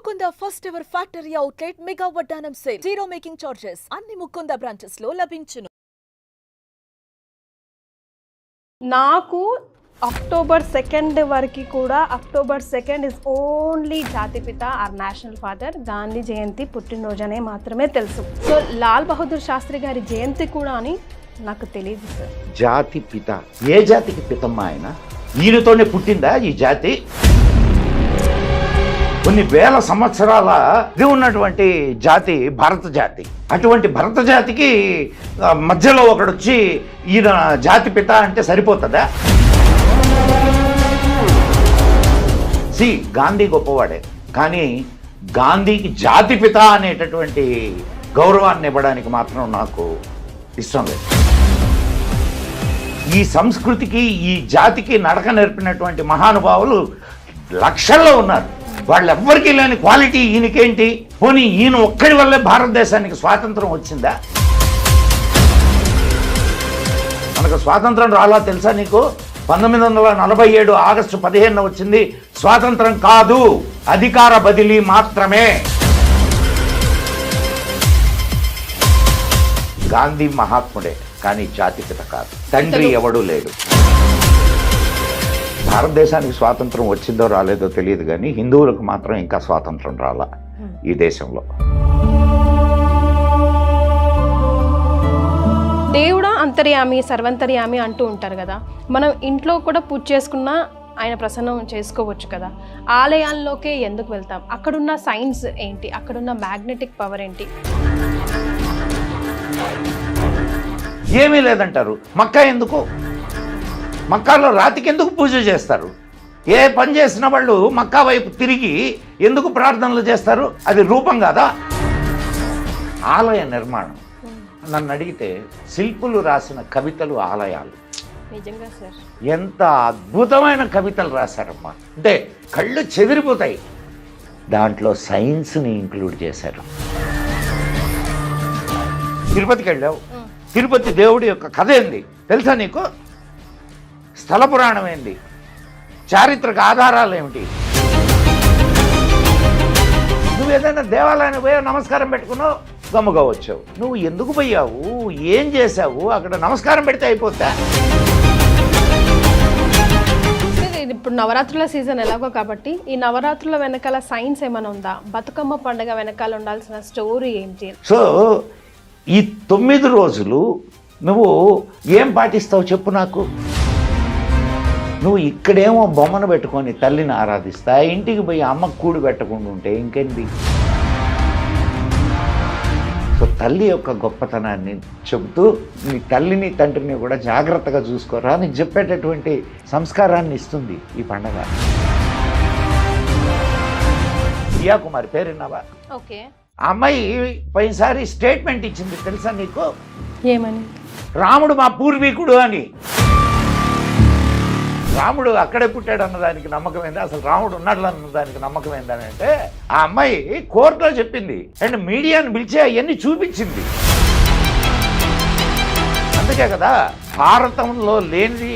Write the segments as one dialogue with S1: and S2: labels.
S1: Mukunda first ever factory outlet mega వడ్డానం sale. Zero making charges అన్ని Mukunda branches లో లభించును.
S2: నాకు అక్టోబర్ 2 వరకు కూడా అక్టోబర్ 2 ఇస్ ఓన్లీ జాతిపిత ఆర్ నేషనల్ ఫాదర్ గాంధీ జయంతి పుట్టినరోజు అనే మాత్రమే తెలుసు. సో లాల్ బహదూర్ శాస్త్రి గారి జయంతి కూడా అని నాకు తెలియదు సార్.
S3: జాతి పిత ఏ జాతికి పితమ్మ ఆయన? ఈయనతోనే పుట్టిందా ఈ జాతి? కొన్ని వేల సంవత్సరాల ఇది ఉన్నటువంటి జాతి భారత జాతి. అటువంటి భరత జాతికి మధ్యలో ఒకడొచ్చి ఈయన జాతి పిత అంటే సరిపోతుందా? గాంధీ గొప్పవాడే, కానీ గాంధీకి జాతి పిత అనేటటువంటి గౌరవాన్ని ఇవ్వడానికి మాత్రం నాకు ఇష్టం లేదు. ఈ సంస్కృతికి ఈ జాతికి నడక నేర్పినటువంటి మహానుభావులు లక్షల్లో ఉన్నారు. వాళ్ళెవ్వరికీ లేని క్వాలిటీ ఈయనకేంటి? పోనీ ఈయన ఒక్కడి వల్లే భారతదేశానికి స్వాతంత్రం వచ్చిందా? మనకు స్వాతంత్రం రాలా తెలుసా నీకు? 1947 ఆగస్టు 15 వచ్చింది. స్వాతంత్రం కాదు, అధికార బదిలీ మాత్రమే. గాంధీ మహాత్ముడే, కానీ జాతిపిత కాదు. తండ్రి ఎవడూ లేడు. భారతదేశానికి స్వాతంత్రం వచ్చిందో రాలేదో తెలియదు, కానీ హిందువులకు మాత్రం ఇంకా స్వాతంత్రం రాలా ఈ దేశంలో.
S2: దేవుడా అంతర్యామి సర్వంతర్యామి అంటూ ఉంటారు కదా, మనం ఇంట్లో కూడా పూజ చేసుకున్నా ఆయన ప్రసన్నం చేసుకోవచ్చు కదా. ఆలయాల్లోకే ఎందుకు వెళ్తాం? అక్కడున్న సైన్స్ ఏంటి? అక్కడున్న మ్యాగ్నెటిక్ పవర్ ఏంటి?
S3: ఏమీ లేదంటారు. మక్కా ఎందుకు? మక్కాలో రాతికి ఎందుకు పూజ చేస్తారు? ఏ పని చేసిన వాళ్ళు మక్కా వైపు తిరిగి ఎందుకు ప్రార్థనలు చేస్తారు? అది రూపం కాదా? ఆలయ నిర్మాణం నన్ను అడిగితే శిల్పులు రాసిన కవితలు ఆలయాలు.
S2: నిజంగా సార్,
S3: ఎంత అద్భుతమైన కవితలు రాశారమ్మా, అంటే కళ్ళు చెదిరిపోతాయి. దాంట్లో సైన్స్ని ఇంక్లూడ్ చేశారు. తిరుపతికి వెళ్ళావు, తిరుపతి దేవుడి యొక్క కథ ఏంది తెలుసా నీకు? స్థల పురాణం ఏంది? చారిత్రక ఆధారాలు ఏమిటి? నువ్వు ఏదైనా దేవాలయానికి పోయావు, నమస్కారం పెట్టుకున్నావు, గమ్ముగా వచ్చావు. నువ్వు ఎందుకు పోయావు? ఏం చేసావు? అక్కడ నమస్కారం పెడితే అయిపోతా?
S2: ఇప్పుడు నవరాత్రుల సీజన్ ఎలాగో కాబట్టి ఈ నవరాత్రుల వెనకాల సైన్స్ ఏమైనా ఉందా? బతుకమ్మ పండుగ వెనకాల ఉండాల్సిన స్టోరీ ఏంటి?
S3: సో ఈ 9 రోజులు నువ్వు ఏం పాటిస్తావు చెప్పు నాకు? నువ్వు ఇక్కడేమో బొమ్మను పెట్టుకొని తల్లిని ఆరాధిస్తా, ఇంటికి పోయి అమ్మకు కూడి పెట్టకుండా ఉంటే ఇంకేంటి? సో తల్లి యొక్క గొప్పతనాన్ని చెబుతూ నీ తల్లిని తండ్రిని కూడా జాగ్రత్తగా చూసుకోరా నీకు చెప్పేటటువంటి సంస్కారాన్ని ఇస్తుంది ఈ పండగ. ప్రియా కుమారి పేరున్నావా?
S2: ఓకే.
S3: ఆ అమ్మాయి పోయినసారి స్టేట్మెంట్ ఇచ్చింది తెలుసా నీకు?
S2: ఏమని?
S3: రాముడు మా పూర్వీకుడు అని. రాముడు అక్కడే పుట్టాడు అన్నదానికి నమ్మకమైంది, అసలు రాముడు ఉన్నాడు అన్నదానికి నమ్మకమైందని అంటే ఆ అమ్మాయి కోర్టులో చెప్పింది అండ్ మీడియాని పిలిచి అవన్నీ చూపించింది. అందుకే కదా భారతంలో లేనిది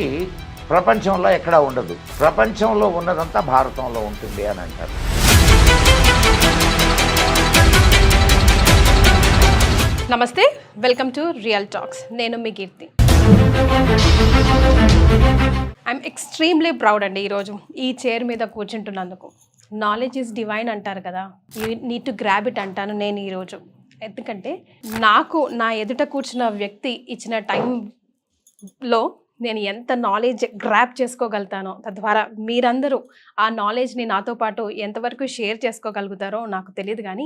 S3: ప్రపంచంలో ఎక్కడా ఉండదు, ప్రపంచంలో ఉన్నదంతా భారతంలో ఉంటుంది అని అంటారు.
S2: నమస్తే, వెల్కమ్ టు రియల్ టాక్స్. నేను మీ కీర్తి. ఐఎమ్ ఎక్స్ట్రీమ్లీ ప్రౌడ్ అండి ఈరోజు ఈ చైర్ మీద కూర్చుంటున్నందుకు. నాలెడ్జ్ ఈజ్ డివైన్ అంటారు కదా, you need to grab it అంటాను నేను ఈరోజు. ఎందుకంటే నాకు నా ఎదుట కూర్చున్న వ్యక్తి ఇచ్చిన టైంలో నేను ఎంత నాలెడ్జ్ గ్రాప్ చేసుకోగలుగుతానో, తద్వారా మీరందరూ ఆ నాలెడ్జ్ని నాతో పాటు ఎంతవరకు షేర్ చేసుకోగలుగుతారో నాకు తెలియదు, కానీ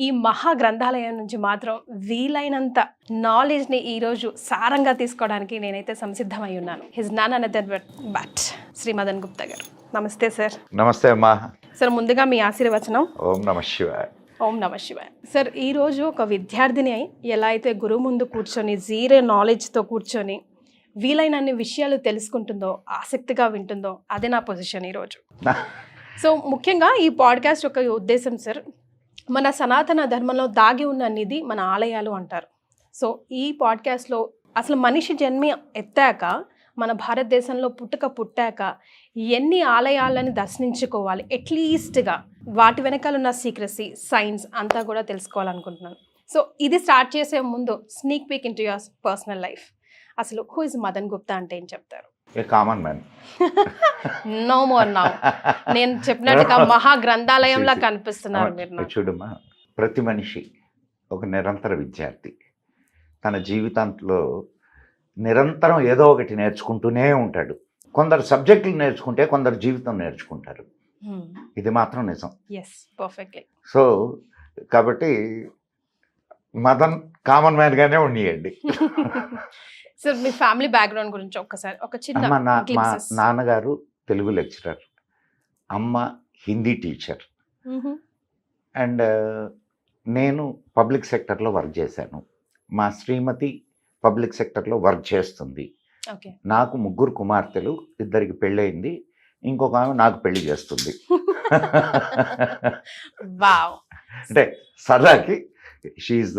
S2: ఈ మహా గ్రంథాలయం నుంచి మాత్రం వీలైనంత నాలెడ్జ్ని ఈరోజు సారంగా తీసుకోవడానికి నేనైతే సంసిద్ధమై ఉన్నాను. He's none another but Shri Madan Gupta గారు. నమస్తే సార్.
S3: నమస్తే అమ్మా.
S2: సార్ ముందుగా మీ ఆశీర్వచనం.
S3: ఓం నమ శివాయ.
S2: ఓం నమ శివాయ. సార్ ఈరోజు ఒక విద్యార్థిని ఎలా అయితే గురువు ముందు కూర్చొని జీరో నాలెడ్జ్తో కూర్చొని వీలైనన్ని విషయాలు తెలుసుకుంటుందో, ఆసక్తిగా వింటుందో, అదే నా పొజిషన్ ఈరోజు. సో ముఖ్యంగా ఈ పాడ్కాస్ట్ యొక్క ఉద్దేశం సార్, మన సనాతన ధర్మంలో దాగి ఉన్న నిధి మన ఆలయాలు అంటారు. సో ఈ పాడ్కాస్ట్లో అసలు మనిషి జన్మ ఎత్తాక మన భారతదేశంలో పుట్టాక ఎన్ని ఆలయాలను దర్శించుకోవాలి, అట్లీస్ట్గా వాటి వెనకాల ఉన్న సీక్రసీ సైన్స్ అంతా కూడా తెలుసుకోవాలనుకుంటున్నాను. సో ఇది స్టార్ట్ చేసే ముందు sneak peek into your personal life. అసలు హూ ఇస్ మదన్ గుప్తా అంటే ఏం చెప్తారు?
S3: A common man.
S2: No more now. నేను చెప్పినట్టుగా మహా గ్రంథాలయంలా కనిపిస్తున్నారు మీరు నాకు.
S3: చూడమ్మా, ప్రతి మనిషి ఒక నిరంతర విద్యార్థి. తన జీవితంలో నిరంతరం ఏదో ఒకటి నేర్చుకుంటూనే ఉంటాడు. కొందరు సబ్జెక్టులు నేర్చుకుంటే కొందరు జీవితం నేర్చుకుంటారు. ఇది మాత్రం నిజం.
S2: Yes, perfectly.
S3: సో కాబట్టి మదన్ కామన్ మ్యాన్ గానే ఉండేయండి.
S2: సార్ మీ ఫ్యామిలీ బ్యాక్గ్రౌండ్ గురించి ఒక్కసారి ఒక చిన్న
S3: మా
S2: glimpses.
S3: నాన్నగారు తెలుగు లెక్చరర్, అమ్మ హిందీ టీచర్, అండ్ నేను పబ్లిక్ సెక్టర్లో వర్క్ చేశాను. మా శ్రీమతి పబ్లిక్ సెక్టర్లో వర్క్ చేస్తుంది.
S2: ఓకే.
S3: నాకు 3 కుమార్తెలు, 2కి పెళ్ళయింది, ఇంకొక ఆమె నాకు పెళ్లి చేస్తుంది.
S2: వావ్.
S3: అంటే సరదాకి she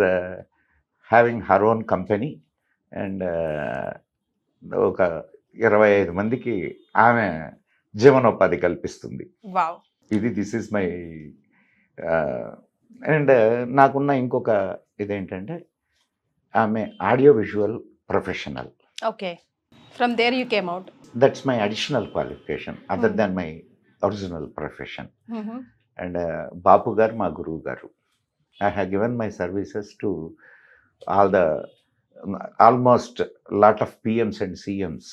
S3: having her own company and ఒక 25 మందికి ఆమె జీవనోపాధి కల్పిస్తుంది.
S2: Wow.
S3: This is my and నాకున్న ఇంకొక ఇదేంటంటే ఆమె audio visual professional.
S2: Okay. From there you came out.
S3: That's my additional qualification other than my original profession. And Bapu garu మా గురువు గారు. I have given my services to almost lot of PMs and CMs,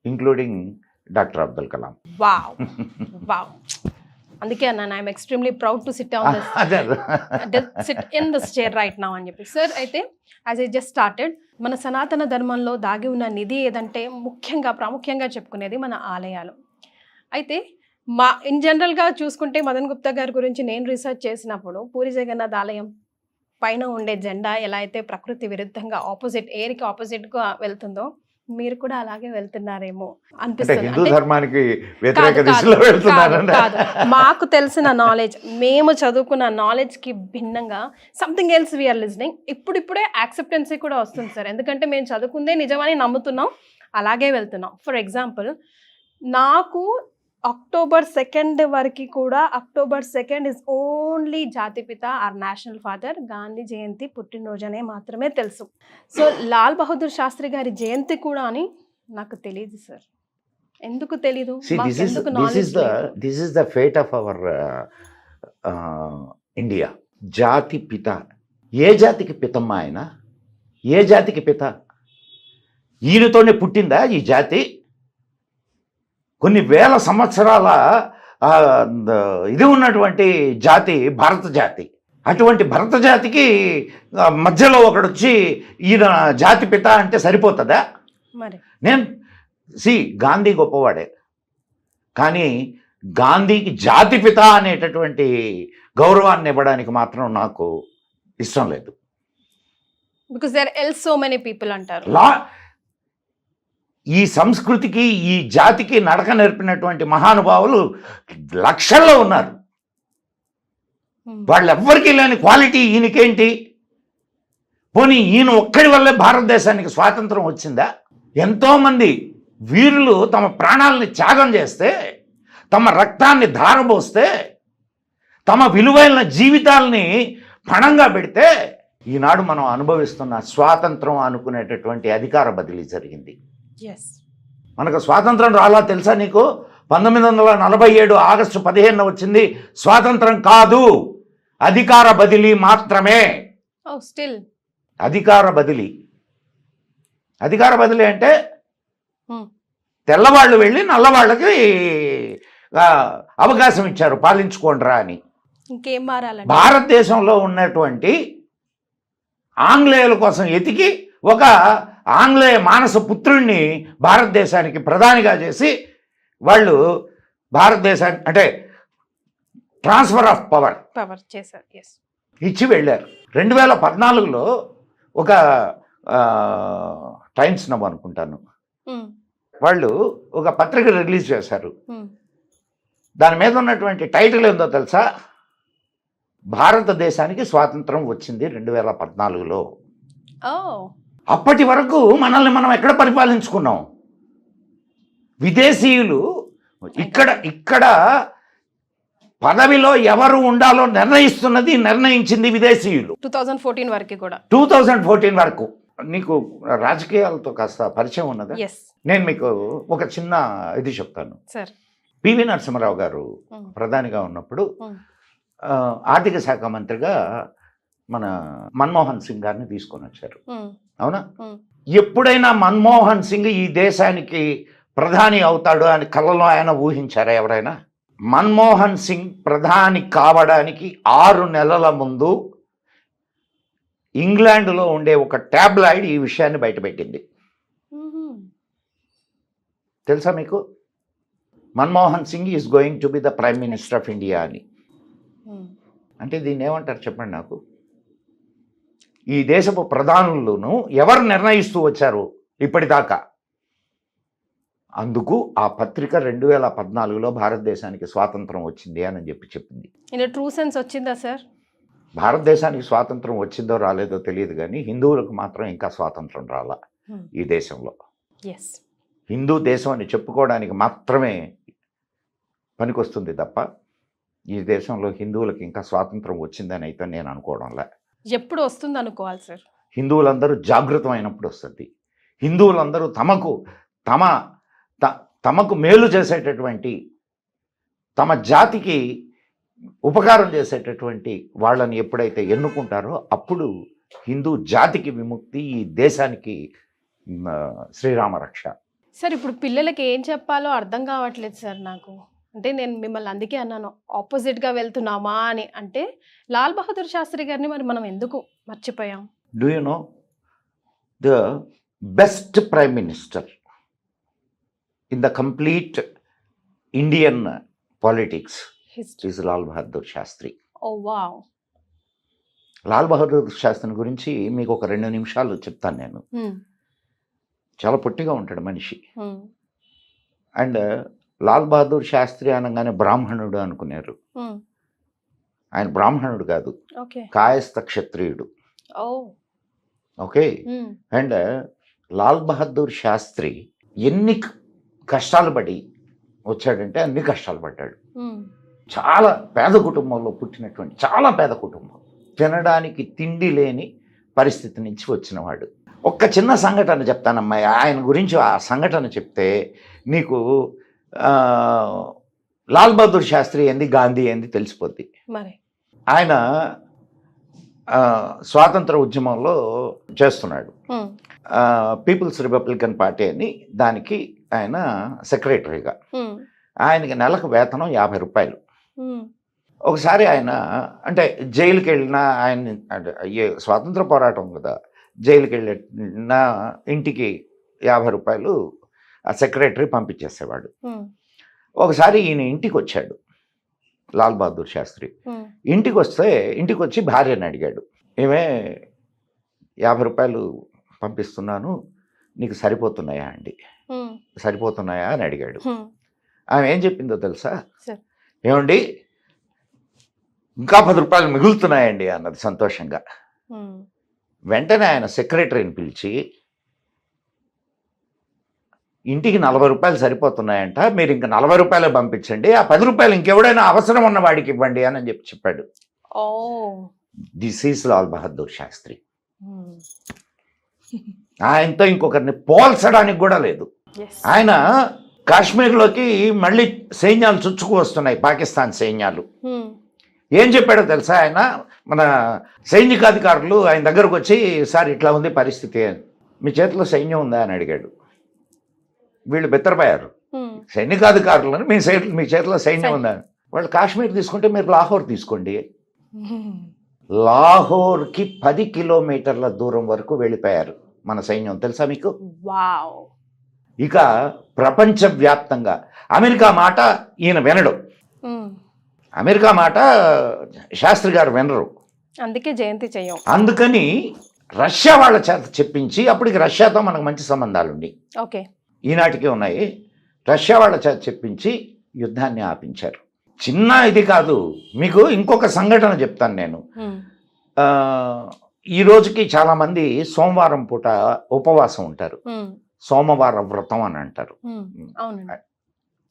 S3: including Dr. Abdul Kalam.
S2: Wow. Wow. అందుకే అన్నాను I'm extremely proud to SIT on SIT in this chair right now అని చెప్పి. Sir అయితే as I just started, మన సనాతన ధర్మంలో దాగి ఉన్న నిధి ఏదంటే ప్రాముఖ్యంగా చెప్పుకునేది మన ఆలయాలు. అయితే ఇన్ జనరల్గా చూసుకుంటే మదన్ గుప్తా గారి గురించి నేను రీసెర్చ్ చేసినప్పుడు పూరి జగన్నాథ్ ఆలయం పైన ఉండే జెండా ఎలా అయితే ప్రకృతి విరుద్ధంగా ఎయిర్కి ఆపోజిట్గా వెళ్తుందో మీరు కూడా అలాగే వెళ్తున్నారేమో అనిపిస్తుంది. మాకు తెలిసిన నాలెడ్జ్, మేము చదువుకున్న నాలెడ్జ్కి భిన్నంగా సంథింగ్ ఎల్స్ వీఆర్ లిజనింగ్. ఇప్పుడిప్పుడే యాక్సెప్టెన్సీ కూడా వస్తుంది సార్, ఎందుకంటే మేము చదువుకుందే నిజమని నమ్ముతున్నాం, అలాగే వెళ్తున్నాం. ఫర్ ఎగ్జాంపుల్, నాకు October 2nd వరకు కూడా October 2nd ఇస్ ఓన్లీ జాతిపిత ఆర్ నేషనల్ ఫాదర్ గాంధీ జయంతి పుట్టినరోజు అనే మాత్రమే తెలుసు. సో లాల్ బహదూర్ శాస్త్రి గారి జయంతి కూడా అని నాకు తెలియదు సార్. ఎందుకు తెలీదు?
S3: This is the fate of our India. జాతి పిత. ఏ జాతికి పితమ్మా ఆయన? ఏ జాతికి పిత? ఈయనతోనే పుట్టిందా ఈ జాతి? కొన్ని వేల సంవత్సరాల ఇది ఉన్నటువంటి జాతి భారత జాతి. అటువంటి భరత జాతికి మధ్యలో ఒకడొచ్చి ఈయన జాతి పిత అంటే సరిపోతుందా? గాంధీ గొప్పవాడే, కానీ గాంధీకి జాతి పిత అనేటటువంటి గౌరవాన్ని ఇవ్వడానికి మాత్రం నాకు ఇష్టం లేదు.
S2: Because there are so many people అంటారు.
S3: ఈ సంస్కృతికి ఈ జాతికి నడక నేర్పినటువంటి మహానుభావులు లక్షల్లో ఉన్నారు. వాళ్ళెవ్వరికీ లేని క్వాలిటీ ఈయనకేంటి? పోనీ ఈయన ఒక్కడి వల్లే భారతదేశానికి స్వాతంత్రం వచ్చిందా? ఎంతోమంది వీరులు తమ ప్రాణాలని త్యాగం చేస్తే, తమ రక్తాన్ని ధారపోస్తే, తమ విలువైన జీవితాలని పణంగా పెడితే ఈనాడు మనం అనుభవిస్తున్న స్వాతంత్రం అనుకునేటటువంటి అధికార బదిలీ జరిగింది. మనకు స్వాతంత్రం రాలా తెలుసా నీకు? 1947 ఆగస్టు 15 వచ్చింది. స్వాతంత్రం కాదు, అధికార బదిలీ మాత్రమే. అధికార బదిలీ. అధికార బదిలీ అంటే తెల్లవాళ్ళు వెళ్ళి నల్లవాళ్ళకి అవకాశం ఇచ్చారు, పాలించుకోండిరా అని.
S2: ఇంకేం మారాలండి?
S3: భారతదేశంలో ఉన్నటువంటి ఆంగ్లేయుల కోసం ఎతికి ఒక ఆంగ్లేయ మానస పుత్రుణ్ణి భారతదేశానికి ప్రధానిగా చేసి వాళ్ళు భారతదేశానికి అంటే ట్రాన్స్ఫర్ ఆఫ్ పవర్
S2: చేశారు,
S3: ఇచ్చి వెళ్ళారు. 2014లో ఒక టైమ్స్ నవ్ అనుకుంటాను, వాళ్ళు ఒక పత్రిక రిలీజ్ చేశారు. దాని మీద ఉన్నటువంటి టైటిల్ ఏందో తెలుసా? భారతదేశానికి స్వాతంత్రం వచ్చింది 2014లో. అప్పటి వరకు మనల్ని మనం ఎక్కడ పరిపాలించుకున్నాం? విదేశీయులు ఇక్కడ పదవిలో ఎవరు ఉండాలో నిర్ణయించింది విదేశీయులు
S2: 2014 వరకు కూడా.
S3: 2014 వరకు. నీకు రాజకీయాలతో కాస్త పరిచయం ఉన్నదా?
S2: ఎస్
S3: నేను మీకు ఒక చిన్న ఇది చెప్తాను.
S2: సార్.
S3: పివి నరసింహారావు గారు ప్రధానిగా ఉన్నప్పుడు ఆర్థిక శాఖ మంత్రిగా మన మన్మోహన్ సింగ్ గారిని తీసుకొని వచ్చారు. అవునా? ఎప్పుడైనా మన్మోహన్ సింగ్ ఈ దేశానికి ప్రధాని అవుతాడు అని కళ్ళలో ఆయన ఊహించారా ఎవరైనా? మన్మోహన్ సింగ్ ప్రధాని కావడానికి 6 నెలల ముందు ఇంగ్లాండ్లో ఉండే ఒక ట్యాబ్లాయిడ్ ఈ విషయాన్ని బయటపెట్టింది. తెలుసా మీకు? Manmohan Singh is going to be the prime minister of India అని. అంటే దీన్ని ఏమంటారు చెప్పండి నాకు? ఈ దేశపు ప్రధానులను ఎవరు నిర్ణయిస్తూ వచ్చారు ఇప్పటిదాకా? అందుకు ఆ పత్రిక 2014లో భారతదేశానికి స్వాతంత్రం వచ్చింది అని చెప్పింది.
S2: ట్రూ సెన్స్ వచ్చిందా సార్?
S3: భారతదేశానికి స్వాతంత్రం వచ్చిందో రాలేదో తెలియదు, కానీ హిందువులకు మాత్రం ఇంకా స్వాతంత్రం రాలా ఈ దేశంలో. హిందూ దేశం అని చెప్పుకోవడానికి మాత్రమే పనికొస్తుంది తప్ప ఈ దేశంలో హిందువులకు ఇంకా స్వాతంత్రం వచ్చిందని అయితే నేను అనుకోవడంలే.
S2: ఎప్పుడు వస్తుంది అనుకోవాలి సార్?
S3: హిందువులందరూ జాగృతమైనప్పుడు వస్తుంది. హిందువులందరూ తమకు మేలు చేసేటటువంటి, తమ జాతికి ఉపకారం చేసేటటువంటి వాళ్ళని ఎప్పుడైతే ఎన్నుకుంటారో అప్పుడు హిందూ జాతికి విముక్తి, ఈ దేశానికి శ్రీరామ రక్ష.
S2: సార్ ఇప్పుడు పిల్లలకి ఏం చెప్పాలో అర్థం కావట్లేదు సార్ నాకు. అంటే నేను మిమ్మల్ని అందుకే అన్నాను ఆపోజిట్గా వెళ్తున్నామా అని. అంటే లాల్ బహదూర్ శాస్త్రి గారిని మరి మనం ఎందుకు మర్చిపోయాం?
S3: Do you know the best prime minister in the complete Indian politics is Lal Bahadur Shastri.
S2: Oh wow.
S3: Lal Bahadur Shastri గురించి మీకు ఒక 2 నిమిషాలు చెప్తాను నేను. చాలా పొట్టిగా ఉంటాడు మనిషి. అండ్ లాల్ బహదూర్ శాస్త్రి అనగానే బ్రాహ్మణుడు అనుకున్నారు. ఆయన బ్రాహ్మణుడు కాదు, కాయస్థ క్షత్రియుడు. ఓకే. అండ్ లాల్ బహదూర్ శాస్త్రి ఎన్ని కష్టాలు పడి వచ్చాడంటే అన్ని కష్టాలు పడ్డాడు. చాలా పేద కుటుంబంలో పుట్టినటువంటి, చాలా పేద కుటుంబం, తినడానికి తిండి లేని పరిస్థితి నుంచి వచ్చినవాడు. ఒక్క చిన్న సంఘటన చెప్తానమ్మాయి ఆయన గురించి. ఆ సంఘటన చెప్తే నీకు లాల్ బహదూర్ శాస్త్రి ఏంది, గాంధీ ఏంది తెలిసిపోద్ది. ఆయన స్వాతంత్ర ఉద్యమంలో చేస్తున్నాడు. పీపుల్స్ రిపబ్లికన్ పార్టీ అని, దానికి ఆయన సెక్రటరీగా. ఆయనకి నెలకు వేతనం 50 రూపాయలు. ఒకసారి ఆయన అంటే జైలుకి వెళ్ళినా, ఆయన స్వాతంత్ర పోరాటం కదా, జైలుకి వెళ్ళిన ఇంటికి 50 రూపాయలు ఆ సెక్రటరీ పంపించేసేవాడు. ఒకసారి ఈయన ఇంటికి వచ్చాడు లాల్ బహదూర్ శాస్త్రి. ఇంటికి వచ్చి భార్యని అడిగాడు, ఏమే 50 రూపాయలు పంపిస్తున్నాను, నీకు సరిపోతున్నాయా అండి, సరిపోతున్నాయా అని అడిగాడు. ఆమె ఏం చెప్పిందో తెలుసా? ఏమండి ఇంకా 10 రూపాయలు మిగులుతున్నాయండి అన్నది సంతోషంగా. వెంటనే ఆయన సెక్రటరీని పిలిచి, ఇంటికి 40 రూపాయలు సరిపోతున్నాయంట, మీరు ఇంకా 40 రూపాయలు పంపించండి, ఆ 10 రూపాయలు ఇంకెవడైనా అవసరం ఉన్న వాడికి ఇవ్వండి అని చెప్పాడు. This is Lal Bahadur Shastri. ఆయనతో ఇంకొకరిని పోల్చడానికి కూడా లేదు. ఆయన కాశ్మీర్లోకి మళ్ళీ సైన్యాలు చుచ్చుకు వస్తున్నాయి, పాకిస్తాన్ సైన్యాలు. ఏం చెప్పాడో తెలుసా ఆయన? మన సైనికాధికారులు ఆయన దగ్గరకు వచ్చి, సార్ ఇట్లా ఉంది పరిస్థితి అని, మీ చేతిలో సైన్యం ఉందా అని అడిగాడు. వీళ్ళు బెత్తరపోయారు. సైనికాధికారులను మీ చేతిలో సైన్యం ఉందా? వాళ్ళు కాశ్మీర్ తీసుకుంటే మీరు లాహోర్ తీసుకోండి. లాహోర్కి 10 కిలోమీటర్ల దూరం వరకు వెళ్ళిపోయారు మన సైన్యం, తెలుసా మీకు? ఇక ప్రపంచవ్యాప్తంగా అమెరికా మాట ఈయన వినడు, అమెరికా మాట శాస్త్రి గారు వినరు,
S2: అందుకే జయంతి చెయ్యం.
S3: అందుకని రష్యా వాళ్ళ చేత చెప్పించి, అప్పటికి రష్యాతో మనకు మంచి సంబంధాలు ఉండి ఈనాటికి ఉన్నాయి, రష్యా వాళ్ళ చేత చెప్పించి యుద్ధాన్ని ఆపించారు. చిన్న ఇది కాదు, మీకు ఇంకొక సంఘటన చెప్తాను నేను. ఈ రోజుకి చాలామంది సోమవారం పూట ఉపవాసం ఉంటారు, సోమవార వ్రతం అని అంటారు.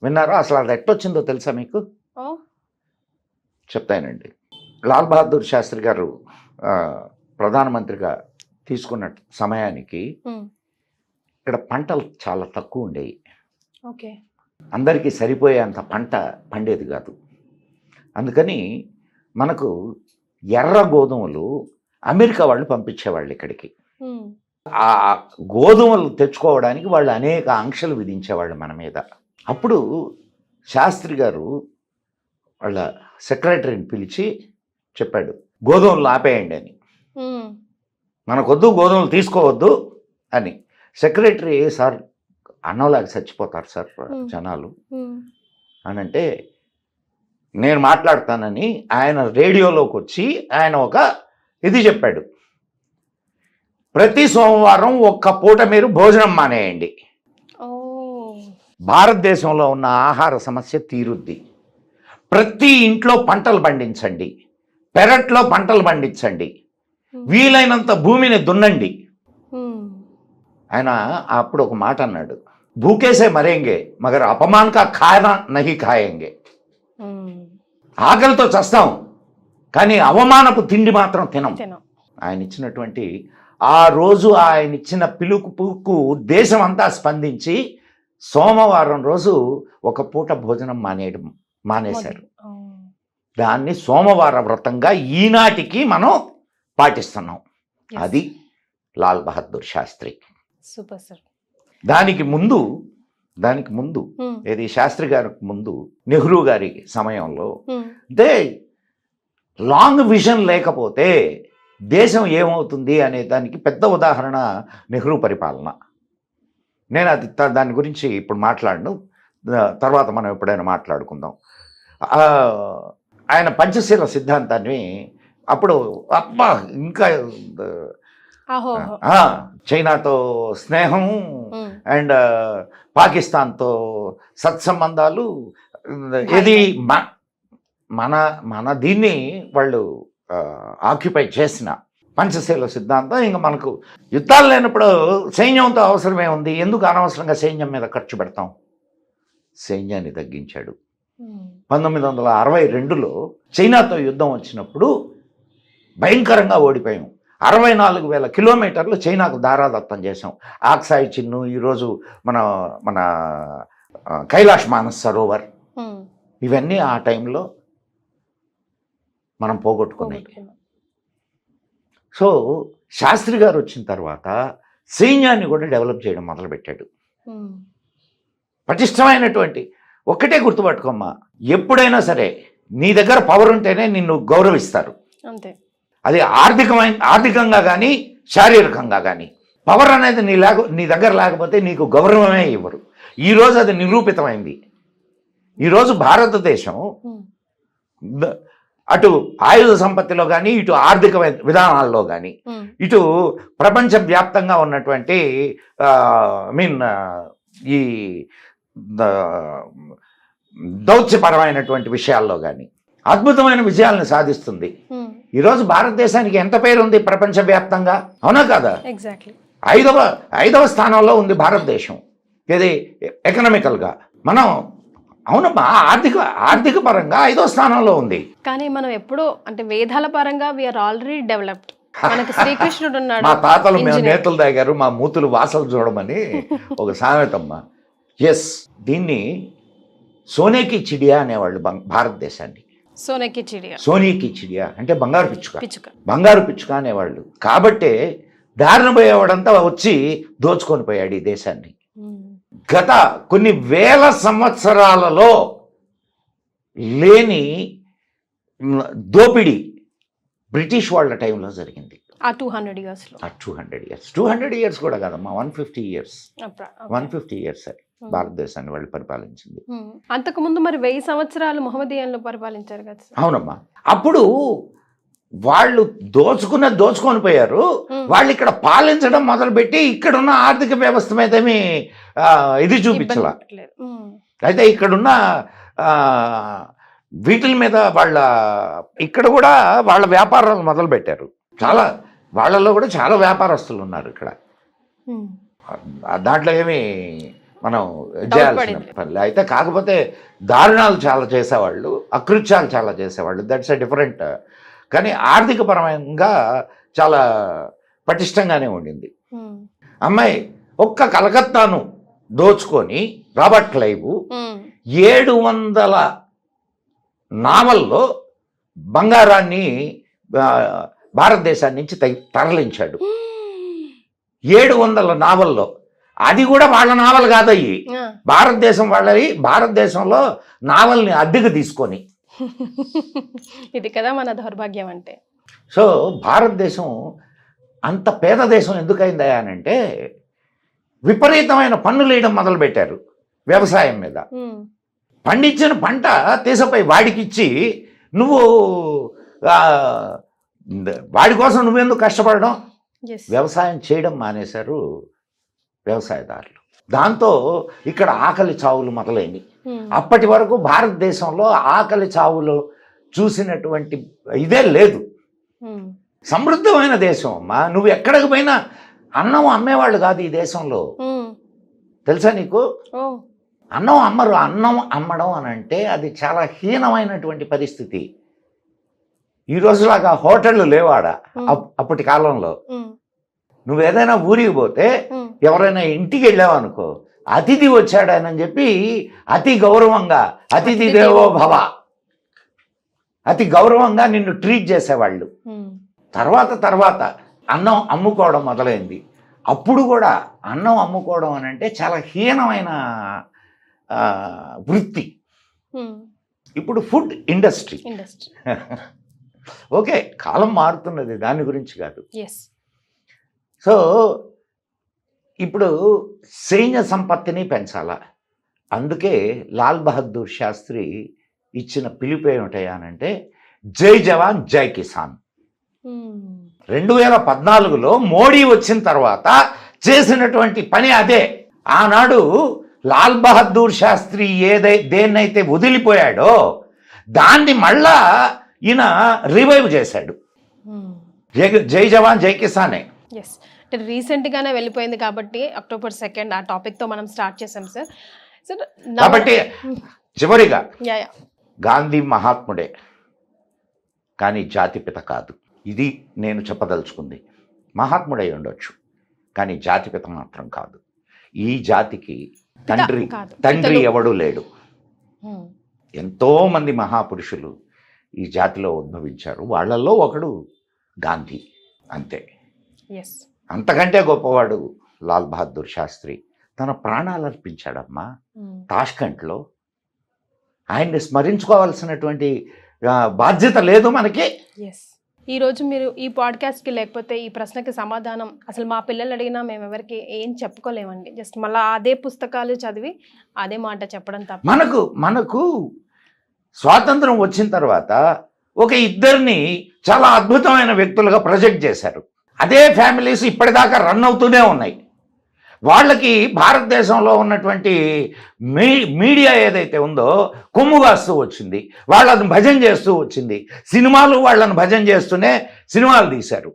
S3: విన్నారా? అసలు అది ఎట్టొచ్చిందో తెలుసా మీకు? చెప్తానండి. లాల్ బహదూర్ శాస్త్రి గారు ప్రధానమంత్రిగా తీసుకున్న సమయానికి ఇక్కడ పంటలు చాలా తక్కువ ఉండేవి.
S2: ఓకే.
S3: అందరికీ సరిపోయేంత పంట పండేది కాదు. అందుకని మనకు ఎర్ర గోధుమలు అమెరికా వాళ్ళు పంపించేవాళ్ళు ఇక్కడికి. ఆ గోధుమలు తెచ్చుకోవడానికి వాళ్ళు అనేక ఆంక్షలు విధించేవాళ్ళు మన మీద. అప్పుడు శాస్త్రి గారు వాళ్ళ సెక్రటరీని పిలిచి చెప్పాడు, గోధుమలు ఆపేయండి అని. మనకొద్దు, గోధుమలు తీసుకోవద్దు అని. సెక్రటరీ, సార్ అన్నంలాగా చచ్చిపోతారు సార్ జనాలు అని అంటే, నేను మాట్లాడతానని ఆయన రేడియోలోకి వచ్చి ఆయన ఒక ఇది చెప్పాడు, ప్రతి సోమవారం ఒక్క పూట మీరు భోజనం మానేయండి, భారతదేశంలో ఉన్న ఆహార సమస్య తీరుద్ది, ప్రతి ఇంట్లో పంటలు పండించండి, పెరట్లో పంటలు పండించండి, వీలైనంత భూమిని దున్నండి. ఆయన అప్పుడు ఒక మాట అన్నాడు, భూకేసే మరేంగే మగర్ అపమాన్ కా ఖానా నహి ఖాయేంగే. ఆకలితో చస్తాం కానీ అవమానపు తిండి మాత్రం తినం. ఆయన ఇచ్చినటువంటి ఆ రోజు ఆయన ఇచ్చిన పిలుపుకు దేశం అంతా స్పందించి సోమవారం రోజు ఒక పూట భోజనం మానేశారు. దాన్ని సోమవార వ్రతంగా ఈనాటికి మనం పాటిస్తున్నాం. అది లాల్ బహదూర్ శాస్త్రి.
S2: Super sir. దానికి
S3: ముందు ఏది శాస్త్రి గారికి ముందు నెహ్రూ గారి సమయంలో అంటే లాంగ్ విజన్ లేకపోతే దేశం ఏమవుతుంది అనే దానికి పెద్ద ఉదాహరణ నెహ్రూ పరిపాలన. నేను అది దాని గురించి ఇప్పుడు మాట్లాడను, తర్వాత మనం ఎప్పుడైనా మాట్లాడుకుందాం. ఆయన పంచశీల సిద్ధాంతాన్ని అప్పుడు అబ్బా ఇంకా చైనాతో స్నేహం అండ్ పాకిస్తాన్తో సత్సంబంధాలు, ఇది మన దీన్ని వాళ్ళు ఆక్యుపై చేసిన పంచశీల సిద్ధాంతం. ఇంకా మనకు యుద్ధాలు లేనప్పుడు సైన్యంతో అవసరమే ఉంది, ఎందుకు అనవసరంగా సైన్యం మీద ఖర్చు పెడతాం. సైన్యాన్ని తగ్గించాడు. 1962లో చైనాతో యుద్ధం వచ్చినప్పుడు భయంకరంగా ఓడిపోయాం. 64,000 కిలోమీటర్లు చైనాకు దారాదత్తం చేసాం. ఆక్సాయి చిన్ను, ఈరోజు మన కైలాష్ మానస్ సరోవర్, ఇవన్నీ ఆ టైంలో మనం పోగొట్టుకున్నాయి. సో శాస్త్రి గారు వచ్చిన తర్వాత సైన్యాన్ని కూడా డెవలప్ చేయడం మొదలుపెట్టాడు. పటిష్టమైనటువంటి ఒక్కటే గుర్తుపట్టుకోమ్మా, ఎప్పుడైనా సరే నీ దగ్గర పవర్ ఉంటేనే నిన్ను గౌరవిస్తారు.
S2: అంతే.
S3: అది ఆర్థికంగా కానీ శారీరకంగా కానీ. పవర్ అనేది నీ దగ్గర లేకపోతే నీకు గౌరవమే ఇవ్వరు. ఈరోజు అది నిరూపితమైంది. ఈరోజు భారతదేశం అటు ఆయుధ సంపత్తిలో కానీ, ఇటు ఆర్థిక విధానాల్లో కానీ, ఇటు ప్రపంచవ్యాప్తంగా ఉన్నటువంటి ఈ దౌత్యపరమైనటువంటి విషయాల్లో కానీ అద్భుతమైన విజయాలను సాధిస్తుంది. ఈరోజు భారతదేశానికి ఎంత పేరు ఉంది ప్రపంచవ్యాప్తంగా, అవునా కదా?
S2: ఎగ్జాక్ట్లీ.
S3: ఐదవ స్థానంలో ఉంది భారతదేశం. ఇది ఎకనామికల్గా మనం అవునమ్మా, ఆర్థిక పరంగా 5వ స్థానంలో ఉంది.
S2: కానీ మనం ఎప్పుడో అంటే వేదాల పరంగా వీఆర్ ఆల్రెడీ డెవలప్డ్. మనకి శ్రీకృష్ణుడు ఉన్నాడు.
S3: మా తాతలు మేము నేతలు తాగారు, మా మూతులు వాసలు చూడమని ఒక సామెతమ్మా. ఎస్, దీన్ని సోనేకి చిడియా అనేవాళ్ళు భారతదేశాన్ని. సోనేకి చిడియా అంటే బంగారు పిచ్చుక అనేవాళ్ళు. కాబట్టే దారిన పోయేవాడంతా వచ్చి దోచుకొని పోయాడు ఈ దేశాన్ని. గత కొన్ని వేల సంవత్సరాలలో లేని దోపిడీ బ్రిటిష్ వాళ్ళ టైంలో జరిగింది.
S2: ఆ 200 ఇయర్స్
S3: 200 ఇయర్స్ కూడా కాదమ్మా, 150 ఇయర్స్ 150 ఇయర్స్ భారతదేశాన్ని వాళ్ళు పరిపాలించింది.
S2: అంతకుముందు మరి 1000 సంవత్సరాలు మహమ్మదీయులు పరిపాలించారు కదా.
S3: అవునమ్మా, అప్పుడు వాళ్ళు దోచుకొని పోయారు. వాళ్ళు ఇక్కడ పాలించడం మొదలుపెట్టి ఇక్కడున్న ఆర్థిక వ్యవస్థ మీదేమి ఇది చూపించాల. అయితే ఇక్కడున్న వీటిల మీద ఇక్కడ కూడా వాళ్ళ వ్యాపారాలు మొదలు పెట్టారు. వాళ్ళలో కూడా చాలా వ్యాపారస్తులు ఉన్నారు ఇక్కడ. దాంట్లో ఏమి మనం చేయాల్సిన పనులు అయితే. కాకపోతే దారుణాలు చాలా చేసేవాళ్ళు, అకృత్యాలు చాలా చేసేవాళ్ళు, దట్స్ ఎ డిఫరెంట్. కానీ ఆర్థిక పరంగా చాలా పటిష్టంగానే ఉండింది అమ్మాయి. ఒక్క కలకత్తాను దోచుకొని రాబర్ట్ క్లైవ్ 700 నావల్లో బంగారాన్ని భారతదేశాన్ని నుంచి తరలించాడు. 700 నావల్లో. అది కూడా వాళ్ళ నావల్ కాదయ్యి, భారతదేశం వాళ్ళవి. భారతదేశంలో నావల్ని అద్దెకు తీసుకొని.
S2: ఇది కదా మన దౌర్భాగ్యం అంటే.
S3: సో భారతదేశం అంత పేద దేశం ఎందుకైందా అనంటే విపరీతమైన పన్నులు వేయడం మొదలుపెట్టారు వ్యవసాయం మీద. పండించిన పంట తీసపై వాడికిచ్చి నువ్వు వాడి కోసం నువ్వెందుకు కష్టపడడం, వ్యవసాయం చేయడం మానేశారు వ్యవసాయదారులు. దాంతో ఇక్కడ ఆకలి చావులు మొదలైనవి. అప్పటి వరకు భారతదేశంలో ఆకలి చావులు చూసినటువంటి ఇదే లేదు. సమృద్ధమైన దేశం అమ్మా. నువ్వు ఎక్కడికి పోయినా అన్నం అమ్మేవాళ్ళు కాదు ఈ దేశంలో, తెలుసా నీకు? అన్నం అమ్మరు. అన్నం అమ్మడం అని అంటే అది చాలా హీనమైనటువంటి పరిస్థితి. ఈ రోజులాగా హోటళ్ళు లేవాడ అప్పటి కాలంలో. నువ్వు ఏదైనా ఊరికి పోతే ఎవరైనా ఇంటికి వెళ్ళావనుకో, అతిథి వచ్చాడని చెప్పి అతి గౌరవంగా అతిథి దేవో భవ, అతి గౌరవంగా నిన్ను ట్రీట్ చేసేవాళ్ళు. తర్వాత అన్నం అమ్ముకోవడం మొదలైంది. అప్పుడు కూడా అన్నం అమ్ముకోవడం అని అంటే చాలా హీనమైన వృత్తి. ఇప్పుడు ఫుడ్ ఇండస్ట్రీ. ఓకే, కాలం మారుతున్నది, దాని గురించి కాదు. సో ఇప్పుడు సైన్య సంపత్తిని పెంచాలా. అందుకే లాల్ బహదూర్ శాస్త్రి ఇచ్చిన పిలుపు ఏమిటయ్యానంటే జై జవాన్ జై కిసాన్. 2014లో మోడీ వచ్చిన తర్వాత చేసినటువంటి పని అదే. ఆనాడు లాల్ బహదూర్ శాస్త్రి దేన్నైతే వదిలిపోయాడో దాన్ని మళ్ళా ఈయన రివైవ్ చేశాడు. జై జవాన్ జై కిసానే.
S2: రీసెంట్గానే వెళ్ళిపోయింది కాబట్టి October 2 ఆ టాపిక్తో మనం స్టార్ట్ చేసాం సార్.
S3: కాబట్టి చివరిగా గాంధీ మహాత్ముడే కానీ జాతిపిత కాదు. ఇది నేను చెప్పదలుచుకుంది. మహాత్ముడై ఉండొచ్చు కానీ జాతిపిత మాత్రం కాదు. ఈ జాతికి తండ్రి ఎవడూ లేడు. ఎంతో మంది మహాపురుషులు ఈ జాతిలో ఉద్భవించారు. వాళ్ళల్లో ఒకడు గాంధీ, అంతే. అంతకంటే గొప్పవాడు లాల్ బహదూర్ శాస్త్రి. తన ప్రాణాలు అర్పించాడమ్మా తాష్కంట్లో. ఆయన్ని స్మరించుకోవాల్సినటువంటి బాధ్యత లేదు మనకి.
S2: ఈరోజు మీరు ఈ పాడ్కాస్ట్కి లేకపోతే ఈ ప్రశ్నకి సమాధానం అసలు మా పిల్లలు అడిగినా మేము ఎవరికి ఏం చెప్పుకోలేమండి. జస్ట్ మళ్ళీ అదే పుస్తకాలు చదివి అదే మాట చెప్పడం తప్ప.
S3: మనకు స్వాతంత్రం వచ్చిన తర్వాత ఒక ఇద్దరిని చాలా అద్భుతమైన వ్యక్తులుగా ప్రొజెక్ట్ చేశారు. అదే ఫ్యామిలీస్ ఇప్పటిదాకా రన్ అవుతూనే ఉన్నాయి. వాళ్ళకి భారతదేశంలో ఉన్నటువంటి మీడియా ఏదైతే ఉందో కొమ్ము కాస్తూ వచ్చింది, వాళ్ళని భజన చేస్తూ వచ్చింది. సినిమాలు వాళ్ళని భజన చేస్తూనే సినిమాలు తీశారు.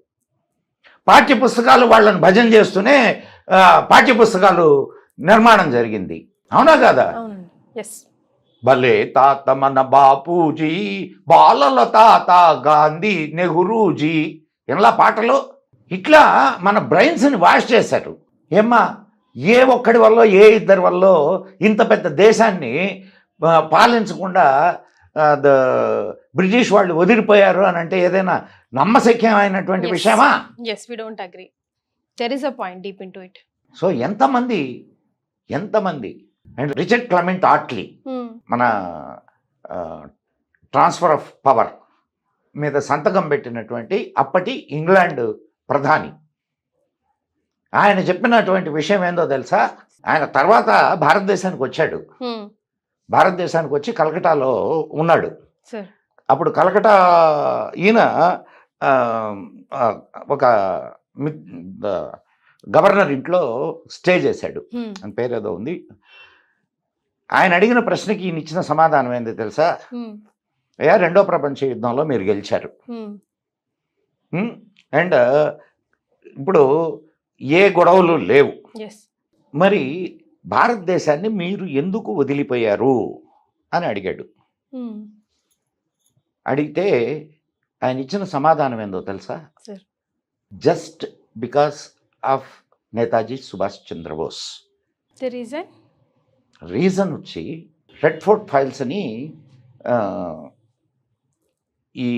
S3: పాఠ్యపుస్తకాలు వాళ్ళని భజన చేస్తూనే పాఠ్యపుస్తకాలు నిర్మాణం జరిగింది. అవునా కాదా? భలే తాత మన బాపూజీ, బాలల తాత గాంధీ నెహ్రూజీ, ఇలా పాటలు. ఇట్లా మన బ్రెయిన్స్ని వాష్ చేశారు. ఏమ్మా, ఏ ఒక్కడి వల్ల ఏ ఇద్దరి వల్ల ఇంత పెద్ద దేశాన్ని పాలించకుండా బ్రిటిష్ వాళ్ళు వదిలిపోయారు అని అంటే ఏదైనా నమ్మశక్యమైనటువంటి విషయమా? సో ఎంతమంది అండ్ రిచర్డ్ క్లెమెంట్ ఆట్లీ మన ట్రాన్స్ఫర్ ఆఫ్ పవర్ మీద సంతకం పెట్టినటువంటి అప్పటి ఇంగ్లాండ్ ప్రధాని. ఆయన చెప్పినటువంటి విషయం ఏందో తెలుసా? ఆయన తర్వాత భారతదేశానికి వచ్చాడు. భారతదేశానికి వచ్చి కలకటాలో ఉన్నాడు. అప్పుడు కలకటా ఈయన ఒక గవర్నర్ ఇంట్లో స్టే చేశాడు. అని పేరేదో ఉంది. ఆయన అడిగిన ప్రశ్నకి ఈయన ఇచ్చిన సమాధానం ఏందో తెలుసా? అయ్యా, 2వ ప్రపంచ యుద్ధంలో మీరు గెలిచారు, అండ్ ఇప్పుడు ఏ గొడవలు లేవు, మరి భారతదేశాన్ని మీరు ఎందుకు వదిలిపోయారు అని అడిగాడు. అడిగితే ఆయన ఇచ్చిన సమాధానం ఏందో తెలుసా?
S2: Sir,
S3: just because of Netaji Subhash Chandrabose. Reason వచ్చి రెడ్ ఫోర్ట్ ఫైల్స్ అని ఈ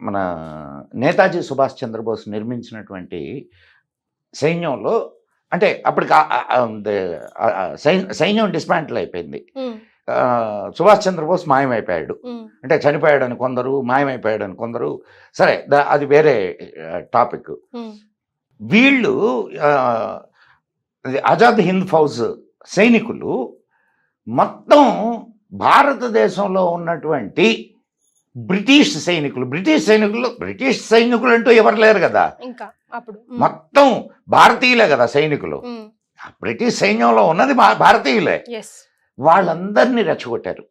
S3: మన నేతాజీ సుభాష్ చంద్రబోస్ నిర్మించినటువంటి సైన్యంలో, అంటే అప్పటికి సైన్యం డిస్మాంటిల్ అయిపోయింది. సుభాష్ చంద్రబోస్ మాయమైపోయాడు, అంటే చనిపోయాడని కొందరు, మాయమైపోయాడని కొందరు. సరే, అది వేరే టాపిక్. వీళ్ళు ఆజాద్ హింద్ ఫౌజ్ సైనికులు మొత్తం భారతదేశంలో ఉన్నటువంటి బ్రిటిష్ సైనికులు అంటూ ఎవరు లేరు కదా,
S2: ఇంకా అప్పుడు
S3: మొత్తం భారతీయులే కదా సైనికులు. బ్రిటిష్ సైన్యంలో ఉన్నది భారతీయులే. వాళ్ళందరినీ రెచ్చగొట్టారు,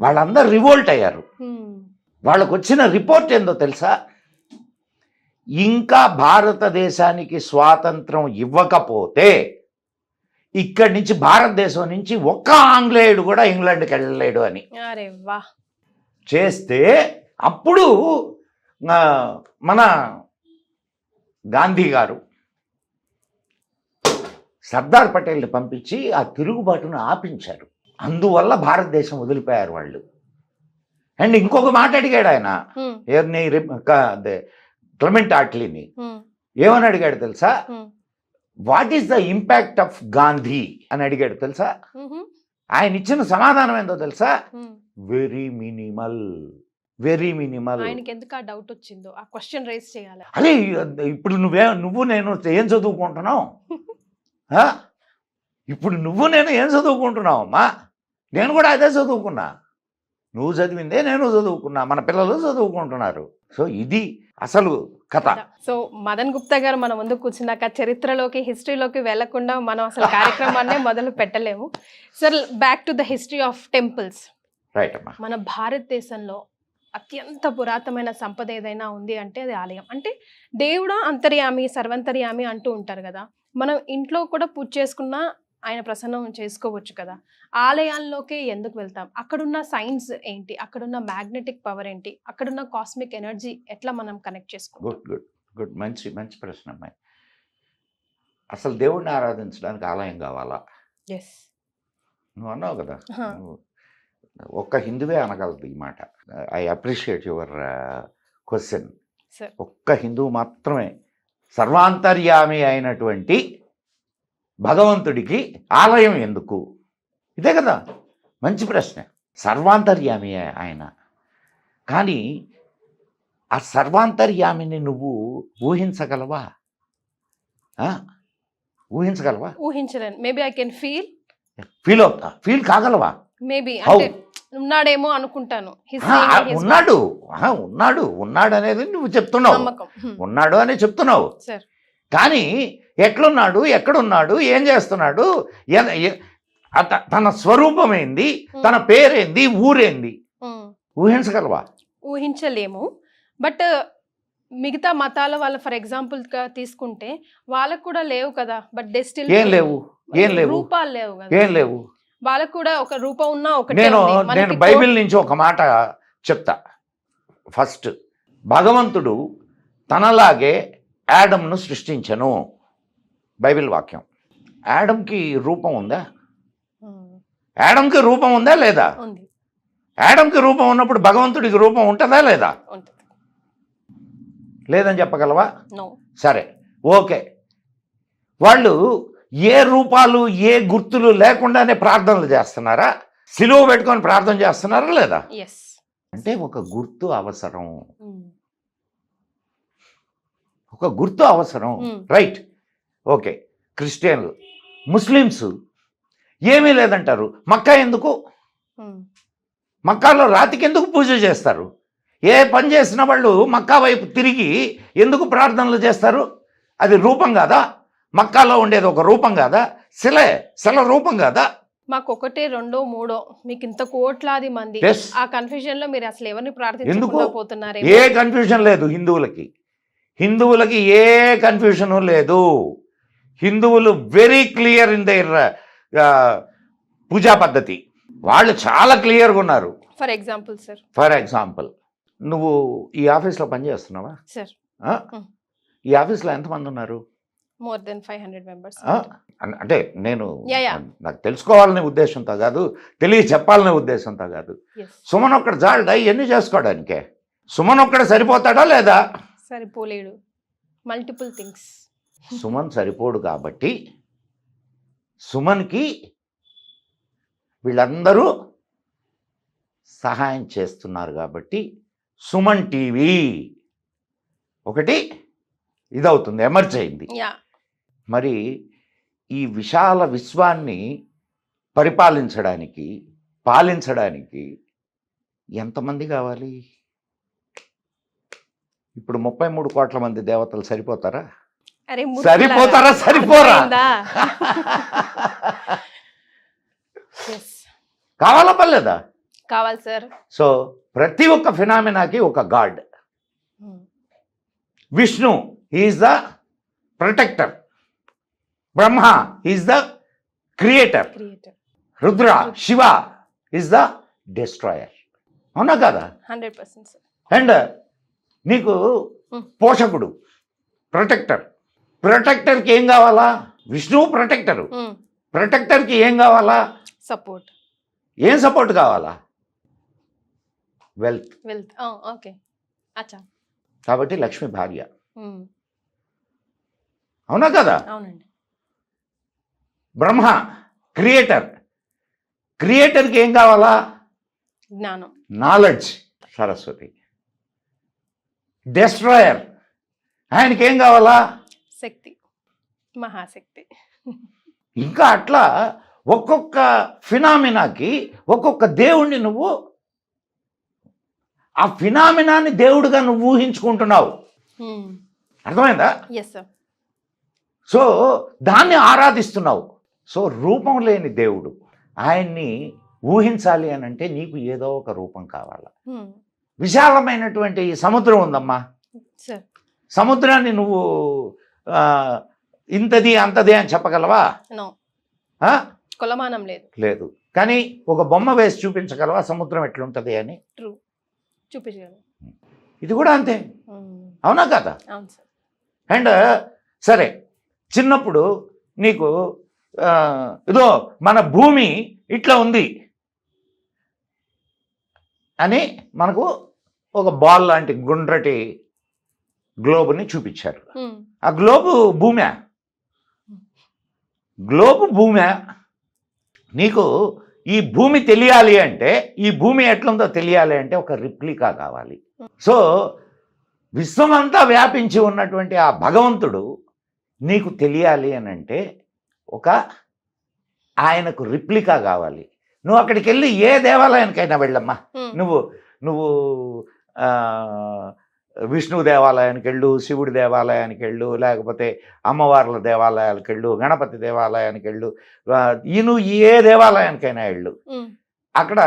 S3: వాళ్ళందరూ రివోల్ట్ అయ్యారు. వాళ్ళకు వచ్చిన రిపోర్ట్ ఏందో తెలుసా? ఇంకా భారతదేశానికి స్వాతంత్రం ఇవ్వకపోతే ఇక్కడి నుంచి, భారతదేశం నుంచి ఒక్క ఆంగ్లేయుడు కూడా ఇంగ్లాండ్కి వెళ్ళలేడు అని చేస్తే, అప్పుడు మన గాంధీ గారు సర్దార్ పటేల్ని పంపించి ఆ తిరుగుబాటును ఆపించారు. అందువల్ల భారతదేశం వదిలిపోయారు వాళ్ళు. అండ్ ఇంకొక మాట అడిగాడు ఆయన, ఎవరిని, క్లెమెంట్ ఆట్లీని. ఏమని అడిగాడు తెలుసా? What is the impact of Gandhi అని అడిగాడు తెలుసా? ఆయన ఇచ్చిన సమాధానం ఏందో తెలుసా? Very minimal.
S2: ఆయనకి ఎందుకు ఆ డౌట్ వచ్చిందో ఆ క్వశ్చన్ రైజ్ చేయాలి.
S3: అదే ఇప్పుడు నువ్వు నేను ఏం చదువుకుంటున్నావు? ఇప్పుడు నువ్వు నేను ఏం చదువుకుంటున్నావు అమ్మా? నేను కూడా అదే చదువుకున్నా. నువ్వు చదివిందే నేను చదువుకున్నా, మన పిల్లలు చదువుకుంటున్నారు. సో ఇది అసలు కథ.
S2: సో మదన్ గుప్తా గారు మన ముందు కూర్చున్నాక చరిత్రలోకి, హిస్టరీలోకి వెళ్లకుండా మనం అసలు కార్యక్రమాన్నే మొదలు పెట్టలేము. Sir, back to the history of temples.
S3: Right అమ్మా.
S2: మన భారతదేశంలో అత్యంత పురాతనమైన సంపద ఏదైనా ఉంది అంటే అది ఆలయం. అంటే దేవుడా అంతర్యామి, సర్వంతర్యామి అంటూ ఉంటారు కదా. మనం ఇంట్లో కూడా పూజ చేసుకున్నా ఆయన ప్రసన్నం చేసుకోవచ్చు కదా. ఆలయాల్లోకి ఎందుకు వెళ్తాం? అక్కడున్న సైన్స్ ఏంటి, అక్కడున్న మ్యాగ్నెటిక్ పవర్ ఏంటి, అక్కడున్న కాస్మిక్ ఎనర్జీ ఎట్లా మనం కనెక్ట్ చేసుకుంటాం?
S3: గుడ్ మంచి ప్రశ్న అమ్మాయి. అసలు దేవుడిని ఆరాధించడానికి ఆలయం కావాలా? నువ్వు అన్నావు కదా, ఒక్క హిందువే అనగలదు ఈ మాట. I appreciate your question. ఒక్క హిందువు మాత్రమే సర్వాంతర్యామి అయినటువంటి భగవంతుడికి ఆలయం ఎందుకు? ఇదే కదా మంచి ప్రశ్న. సర్వాంతర్యామి ఆయన, కానీ ఆ సర్వాంతర్యామిని నువ్వు ఊహించగలవా?
S2: ఊహించలేను. మేబీ ఐ కెన్
S3: ఫీల్ కాగలవా?
S2: మేబీ అంటే ఉన్నాడేమో అనుకుంటాను.
S3: ఉన్నాడు అనేది నువ్వు చెప్తున్నావు, ఉన్నాడు అని చెప్తున్నావు. కానీ ఎట్లున్నాడు, ఎక్కడున్నాడు, ఏం చేస్తున్నాడు, తన స్వరూపం ఏంది, తన పేరేంది, ఊరేంది ఊహించగలవా?
S2: ఊహించలేము. బట్ మిగతా మతాల వాళ్ళ ఫర్ ఎగ్జాంపుల్ గా తీసుకుంటే వాళ్ళకు కూడా లేవు కదా. బట్ దే స్టిల్ రూపాలు లేవు కదా.
S3: ఏం లేవు
S2: వాళ్ళకు కూడా. ఒక రూపం ఉన్నా ఒకటే.
S3: నేను బైబిల్ నుంచి ఒక మాట చెప్తా. ఫస్ట్, భగవంతుడు తనలాగే యాడమ్ను సృష్టించను. బైబిల్ వాక్యం. యాడమ్కి రూపం ఉందా? యాడమ్కి రూపం ఉందా లేదా? యాడమ్కి రూపం ఉన్నప్పుడు భగవంతుడికి రూపం ఉంటుందా లేదా? లేదని చెప్పగలవా? సరే, ఓకే. వాళ్ళు ఏ రూపాలు, ఏ గుర్తులు లేకుండానే ప్రార్థనలు చేస్తున్నారా? సిలువ పెట్టుకొని ప్రార్థన చేస్తున్నారా లేదా? అంటే ఒక గుర్తు అవసరం, ఒక గుర్తు అవసరం. Right, okay. క్రిస్టియన్లు, ముస్లిమ్స్ ఏమీ లేదంటారు. మక్కా ఎందుకు? మక్కాలో రాతికి ఎందుకు పూజ చేస్తారు? ఏ పని చేసిన వాళ్ళు మక్కా వైపు తిరిగి ఎందుకు ప్రార్థనలు చేస్తారు? అది రూపం కాదా? మక్కాలో ఉండేది ఒక రూపం కాదా? శిల రూపం కాదా?
S2: మాకు ఒకటే, రెండో, మూడో, మీకు ఇంత కోట్లాది మంది. ఆ కన్ఫ్యూజన్ లో మీరు అసలు ఎవరిని ప్రార్థించకపోతున్నారు?
S3: ఏ కన్ఫ్యూజన్ లేదు హిందువులకి ఏ కన్ఫ్యూజన్ లేదు. హిందువులు వెరీ క్లియర్ ఇన్ దైర్ పూజా పద్ధతి. వాళ్ళు చాలా క్లియర్గా ఉన్నారు.
S2: For example sir.
S3: For example, నువ్వు ఈ ఆఫీస్లో పనిచేస్తున్నావా?
S2: సార్,
S3: ఈ ఆఫీస్లో ఎంతమంది ఉన్నారు?
S2: More than 500 members.
S3: అంటే నేను
S2: Yeah.
S3: నాకు తెలుసుకోవాలనే ఉద్దేశంతో కాదు, చెప్పాలనే ఉద్దేశంతో కాదు. సుమన్ ఒక్కడ జాలడా ఇవన్నీ చేసుకోవడానికే? సుమన్ ఒక్కడ సరిపోతాడా లేదా?
S2: సరిపోలేడు. Multiple things.
S3: సుమన్ సరిపోడు కాబట్టి సుమన్కి వీళ్ళందరూ సహాయం చేస్తున్నారు కాబట్టి సుమన్ టీవీ ఒకటి ఇదవుతుంది, ఎమర్జ్ అయింది. మరి ఈ విశాల విశ్వాన్ని పాలించడానికి ఎంతమంది కావాలి? ఇప్పుడు 33 కోట్ల మంది దేవతలు సరిపోతారా? సరిపోరా? కావాలా పర్లేదా?
S2: కావాలి సార్.
S3: సో ప్రతి ఒక్క ఫినామినాకి ఒక God. Vishnu is the protector, Brahma is the creator, Rudra Shiva is the destroyer. అవునా కదా?
S2: 100% సార్.
S3: అండ్ నీకు పోషకుడు, ప్రొటెక్టర్కి ఏం కావాలా? విష్ణువు ప్రొటెక్టర్కి ఏం కావాలా?
S2: సపోర్ట్.
S3: ఏం సపోర్ట్ కావాలా? వెల్త్.
S2: ఓకే. అచ్చా.
S3: కాబట్టి లక్ష్మి భార్య. అవునా కదా?
S2: అవునండి.
S3: బ్రహ్మ క్రియేటర్కి ఏం కావాలా?
S2: జ్ఞానం,
S3: నాలెడ్జ్, సరస్వతి. డెస్ట్రాయర్ ఆయనకి ఏం కావాలా?
S2: శక్తి, మహాశక్తి.
S3: ఇంకా అట్లా ఒక్కొక్క ఫినామినాకి ఒక్కొక్క దేవుణ్ణి నువ్వు ఆ ఫినామినాన్ని దేవుడిగా నువ్వు ఊహించుకుంటున్నావు. అర్థమైందా?
S2: Yes sir.
S3: సో దాన్ని ఆరాధిస్తున్నావు. సో రూపం లేని దేవుడు, ఆయన్ని ఊహించాలి అని అంటే నీకు ఏదో ఒక రూపం కావాలా? విశాలమైనటువంటి సముద్రం ఉందమ్మా. సముద్రాన్ని నువ్వు ఇంతది అంతది అని చెప్పగలవా?
S2: కొలమానం
S3: లేదు. కానీ ఒక బొమ్మ వేసి చూపించగలవా సముద్రం ఎట్లుంటది అని?
S2: చూపించగలరు.
S3: ఇది కూడా అంతే. అవునా కదా?
S2: అవును సార్.
S3: అండ్ సరే, చిన్నప్పుడు నీకు ఇదో మన భూమి ఇట్లా ఉంది అని మనకు ఒక బాల్ లాంటి గుండ్రటి గ్లోబుని చూపించారు. ఆ గ్లోబు భూమే. నీకు ఈ భూమి తెలియాలి అంటే, ఈ భూమి ఎట్లుందో తెలియాలి అంటే ఒక రిప్లికా కావాలి. సో విశ్వమంతా వ్యాపించి ఉన్నటువంటి ఆ భగవంతుడు నీకు తెలియాలి అని అంటే ఆయనకు రిప్లికా కావాలి. నువ్వు అక్కడికి వెళ్ళి ఏ దేవాలయానికైనా వెళ్ళమ్మా. నువ్వు విష్ణు దేవాలయానికి వెళ్ళు, శివుడి దేవాలయానికి వెళ్ళు, లేకపోతే అమ్మవార్ల దేవాలయాలకు వెళ్ళు, గణపతి దేవాలయానికి వెళ్ళు, నువ్వు ఏ దేవాలయానికైనా వెళ్ళు. అక్కడ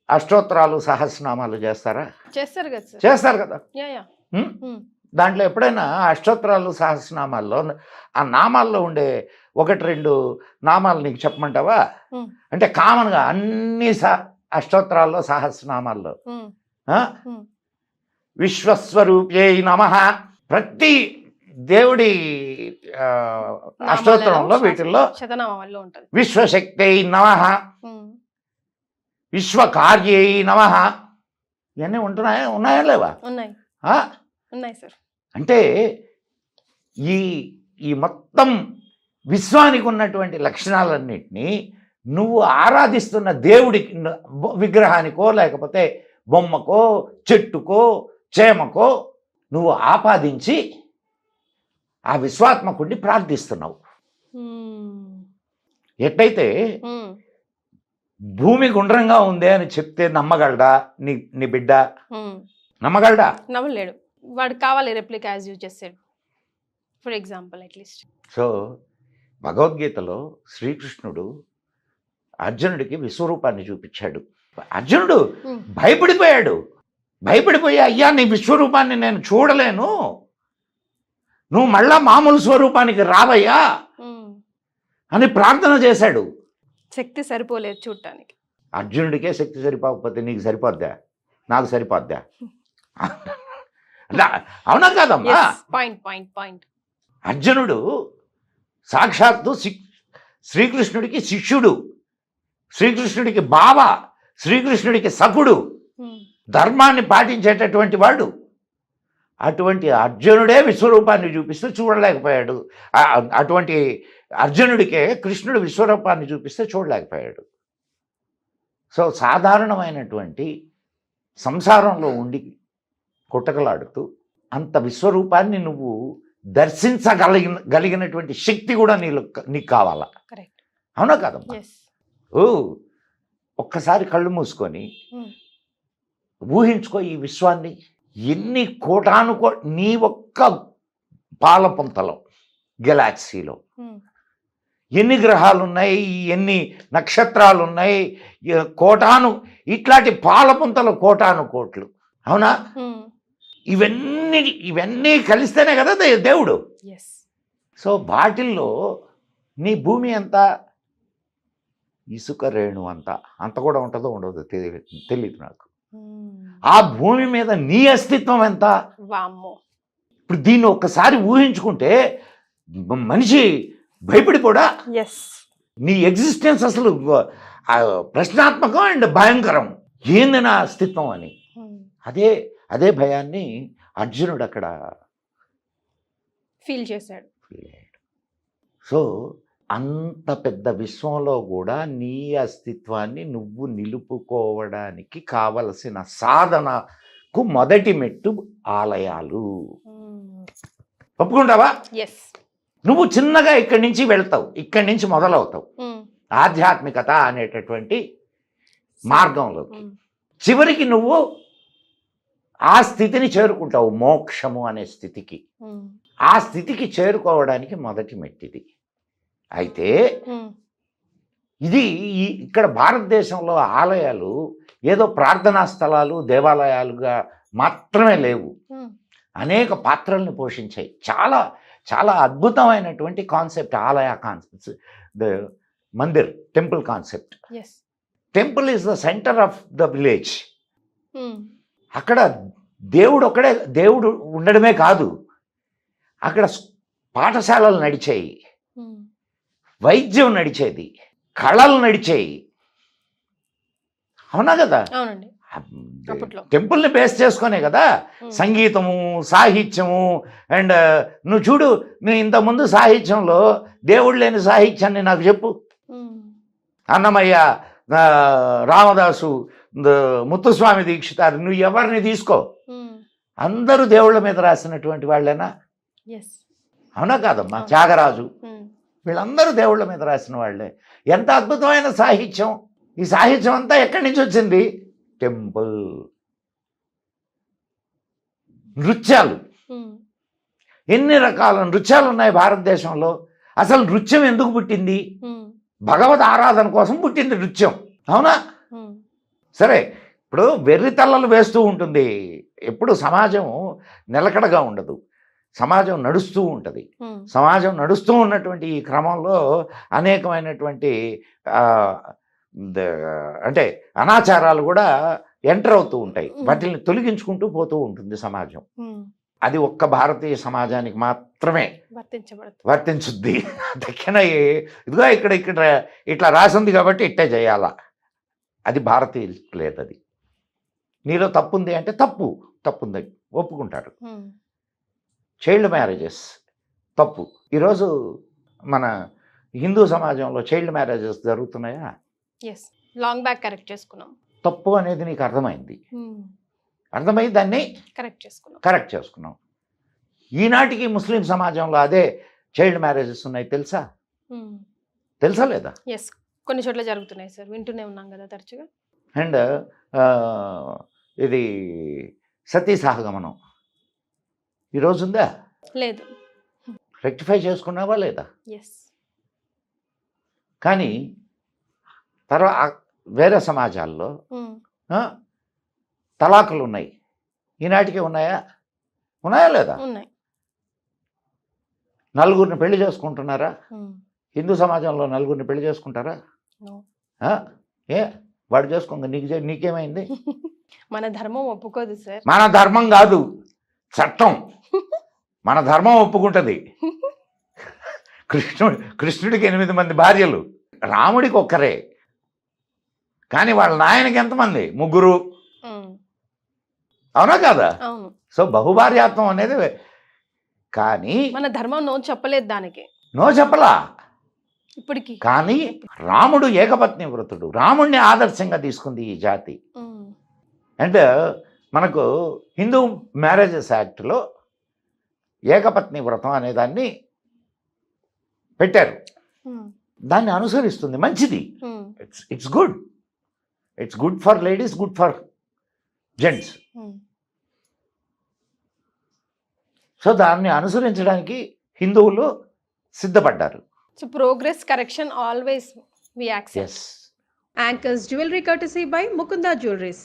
S3: అష్టోత్తరాలు సహస్రనామాలు చేస్తారా? చేస్తారు కదా. దాంట్లో ఎప్పుడైనా అష్టోత్తరాలు సహస్రనామాల్లో ఆ నామాల్లో ఉండే 1-2 నామాలు నీకు చెప్పమంటావా? అంటే కామన్గా అన్ని అష్టోత్తరాల్లో సహస్రనామాల్లో విశ్వస్వరూప్యై నమః, ప్రతి దేవుడి అష్టోత్తరంలో వీటిల్లో విశ్వశక్తై నమః, విశ్వకార్యై నమః, ఇవన్నీ ఉన్నాయా లేవా?
S2: ఉన్నాయి సార్.
S3: అంటే ఈ మొత్తం విశ్వానికి ఉన్నటువంటి లక్షణాలన్నింటినీ నువ్వు ఆరాధిస్తున్న దేవుడి విగ్రహానికో లేకపోతే బొమ్మకో చెట్టుకో చేమకో నువ్వు ఆపాదించి ఆ విశ్వాత్మకుడిని ప్రార్థిస్తున్నావు. ఎట్లయితే భూమి గుండ్రంగా ఉంది అని చెప్తే నమ్మగలడా నీ బిడ్డ? నమ్మగలడా?
S2: నమ్మలేడు. వాడు కావాలి రెప్లికా యాజ్ యూజ్ చేసాడు, ఫర్ ఎగ్జాంపుల్ అట్లీస్ట్. సో
S3: భగవద్గీతలో శ్రీకృష్ణుడు అర్జునుడికి విశ్వరూపాన్ని చూపించాడు. అర్జునుడు భయపడిపోయి, అయ్యా నీ విశ్వరూపాన్ని నేను చూడలేను, నువ్వు మళ్ళా మామూలు స్వరూపానికి రావయ్యా అని ప్రార్థన చేశాడు.
S2: శక్తి సరిపోలేదు చూడటానికి.
S3: అర్జునుడికే శక్తి సరిపోకపోతే నీకు సరిపోద్దా, నాకు సరిపోద్దా? అవునా కాదమ్మా?
S2: పాయింట్.
S3: అర్జునుడు సాక్షాత్తు శ్రీకృష్ణుడికి శిష్యుడు, శ్రీకృష్ణుడికి బావ, శ్రీకృష్ణుడికి సఖుడు, ధర్మాన్ని పాటించేటటువంటి వాడు. అటువంటి అర్జునుడే విశ్వరూపాన్ని చూపిస్తే చూడలేకపోయాడు. అటువంటి అర్జునుడికే కృష్ణుడు విశ్వరూపాన్ని చూపిస్తే చూడలేకపోయాడు. సో సాధారణమైనటువంటి సంసారంలో ఉండి కుట్టకలాడుతూ అంత విశ్వరూపాన్ని నువ్వు దర్శించగలిగినటువంటి శక్తి కూడా నీకు కావాలా? అవునా కాదమ్మా? ఒక్కసారి కళ్ళు మూసుకొని ఊహించుకో ఈ విశ్వాన్ని. ఎన్ని కోటానుకో నీ ఒక్క పాలపుంతలో గెలాక్సీలో ఎన్ని గ్రహాలు ఉన్నాయి, ఎన్ని నక్షత్రాలు ఉన్నాయి, ఇట్లాంటి పాలపుంతలు కోటాను కోట్లు. అవునా? ఇవన్నీ కలిస్తేనే కదా దేవుడు. సో వాటిల్లో నీ భూమి ఎంత, ఇసుక రేణు అంత కూడా ఉంటుందో ఉండదో తెలియదు నాకు. ఆ భూమి మీద నీ అస్తిత్వం ఎంత? ఇప్పుడు దీన్ని ఒక్కసారి ఊహించుకుంటే మనిషి భయపడిపోడా? నీ ఎగ్జిస్టెన్స్ అసలు ప్రశ్నాత్మకం అండ్ భయంకరం. ఏంది నా అస్తిత్వం అని. అదే భయాన్ని అర్జునుడు అక్కడ
S2: ఫీల్ చేశాడు.
S3: సో అంత పెద్ద విశ్వంలో కూడా నీ అస్తిత్వాన్ని నువ్వు నిలుపుకోవడానికి కావలసిన సాధనకు మొదటి మెట్టు ఆలయాలు. ఒప్పుకుంటావా? నువ్వు చిన్నగా ఇక్కడి నుంచి వెళ్తావు, ఇక్కడి నుంచి మొదలవుతావు ఆధ్యాత్మికత అనేటటువంటి మార్గంలోకి. చివరికి నువ్వు ఆ స్థితిని చేరుకుంటావు, మోక్షము అనే స్థితికి. ఆ స్థితికి చేరుకోవడానికి మొదటి మెట్టిది. అయితే ఇది ఇక్కడ భారతదేశంలో ఆలయాలు ఏదో ప్రార్థనా స్థలాలు, దేవాలయాలుగా మాత్రమే లేవు. అనేక పాత్రల్ని పోషించాయి. చాలా చాలా అద్భుతమైనటువంటి కాన్సెప్ట్ ఆలయ concepts. Mandir, temple concept. Temple is the centre of the village. అక్కడ దేవుడు ఉండడమే కాదు, అక్కడ పాఠశాలలు నడిచాయి, వైద్యం నడిచేది, కళలు నడిచాయి. అవునా కదా? టెంపుల్ని బేస్ చేసుకునే కదా సంగీతము, సాహిత్యము. అండ్ నువ్వు చూడు, నువ్వు ఇంతకుముందు సాహిత్యంలో దేవుడు లేని సాహిత్యాన్ని నాకు చెప్పు. అన్నమయ్య, రామదాసు, ముత్తుస్వామి దీక్షితారు, నువ్వు ఎవరిని తీసుకో, అందరూ దేవుళ్ళ మీద రాసినటువంటి వాళ్ళేనా? అవునా కాదమ్మా? త్యాగరాజు, వీళ్ళందరూ దేవుళ్ళ మీద రాసిన వాళ్ళే. ఎంత అద్భుతమైన సాహిత్యం! ఈ సాహిత్యం అంతా ఎక్కడి నుంచి వచ్చింది? టెంపుల్. నృత్యాలు, ఎన్ని రకాల నృత్యాలు ఉన్నాయి భారతదేశంలో. అసలు నృత్యం ఎందుకు పుట్టింది? భగవద్ ఆరాధన కోసం పుట్టింది నృత్యం. అవునా? సరే, ఇప్పుడు వెర్రి తల్లలు వేస్తూ ఉంటుంది. ఎప్పుడు సమాజం నిలకడగా ఉండదు, సమాజం నడుస్తూ ఉంటుంది. సమాజం నడుస్తూ ఉన్నటువంటి ఈ క్రమంలో అనేకమైనటువంటి అంటే అనాచారాలు కూడా ఎంటర్ అవుతూ ఉంటాయి. వాటిని తొలగించుకుంటూ పోతూ ఉంటుంది సమాజం. అది ఒక్క భారతీయ సమాజానికి మాత్రమే వర్తించుద్ది. దక్షిణ ఇదిగో ఇక్కడ ఇట్లా రాసింది కాబట్టి ఇట్టే చేయాలా, అది భారతీయులకు లేదు. అది నీలో తప్పుంది అంటే తప్పుంది ఒప్పుకుంటారు. చైల్డ్ మ్యారేజెస్ తప్పు. ఈరోజు మన హిందూ సమాజంలో చైల్డ్ మ్యారేజెస్ జరుగుతున్నాయా?
S2: లాంగ్ బ్యాక్ కరెక్ట్ చేసుకున్నాం.
S3: తప్పు అనేది నీకు అర్థమైంది, అర్థమై దాన్ని కరెక్ట్ చేసుకున్నాం. ఈనాటికి ముస్లిం సమాజంలో అదే చైల్డ్ మ్యారేజెస్ ఉన్నాయి. తెలుసా లేదా?
S2: కొన్ని చోట్ల జరుగుతున్నాయి సార్, వింటూనే ఉన్నాం కదా తరచుగా.
S3: అండ్ ఇది సతీ సహగమనం ఈరోజు ఉందా?
S2: లేదు.
S3: రెక్టిఫై చేసుకున్నావా లేదా? కానీ తర్వాత వేరే సమాజాల్లో తలాకులు ఉన్నాయి. ఈనాటికి ఉన్నాయా లేదా? నలుగురిని పెళ్లి చేసుకుంటున్నారా?
S2: Hmm.
S3: హిందూ సమాజంలో నలుగురిని పెళ్లి చేసుకుంటారా?
S2: No.
S3: ఆ? ఏ వాడు చేసుకోంగా నీకేమైంది?
S2: మన ధర్మం ఒప్పుకోదు సార్.
S3: మన ధర్మం కాదు, చట్టం. మన ధర్మం ఒప్పుకుంటుంది. కృష్ణుడికి 8 మంది భార్యలు, రాముడికి ఒక్కరే. కానీ వాళ్ళ నాయనకి ఎంతమంది? 3.
S2: Hmm.
S3: అవునా కాదా?
S2: అవును.
S3: సో బహుభార్యాత్వం అనేది, కానీ
S2: మన ధర్మం నో చెప్పలేదు దానికి
S3: నో చెప్పలా.
S2: ఇప్పటికి.
S3: కానీ రాముడు ఏకపత్ని వ్రతుడు, రాముడిని ఆదర్శంగా తీసుకుంది ఈ జాతి.
S2: Hmm.
S3: అండ్ మనకు హిందూ మ్యారేజెస్ యాక్ట్లో ఏకపత్ని వ్రతం అనే దాన్ని పెట్టారు.
S2: Hmm.
S3: దాన్ని అనుసరిస్తుంది, మంచిది.
S2: Hmm.
S3: It's good. It's good for ladies, good for gents.
S2: Hmm.
S3: So దాన్ని అనుసరించడానికి హిందువులు సిద్ధపడ్డారు.
S2: So progress, correction, always we accept.
S3: Yes.
S2: Anchors Jewelry courtesy by Mukunda Jewelries.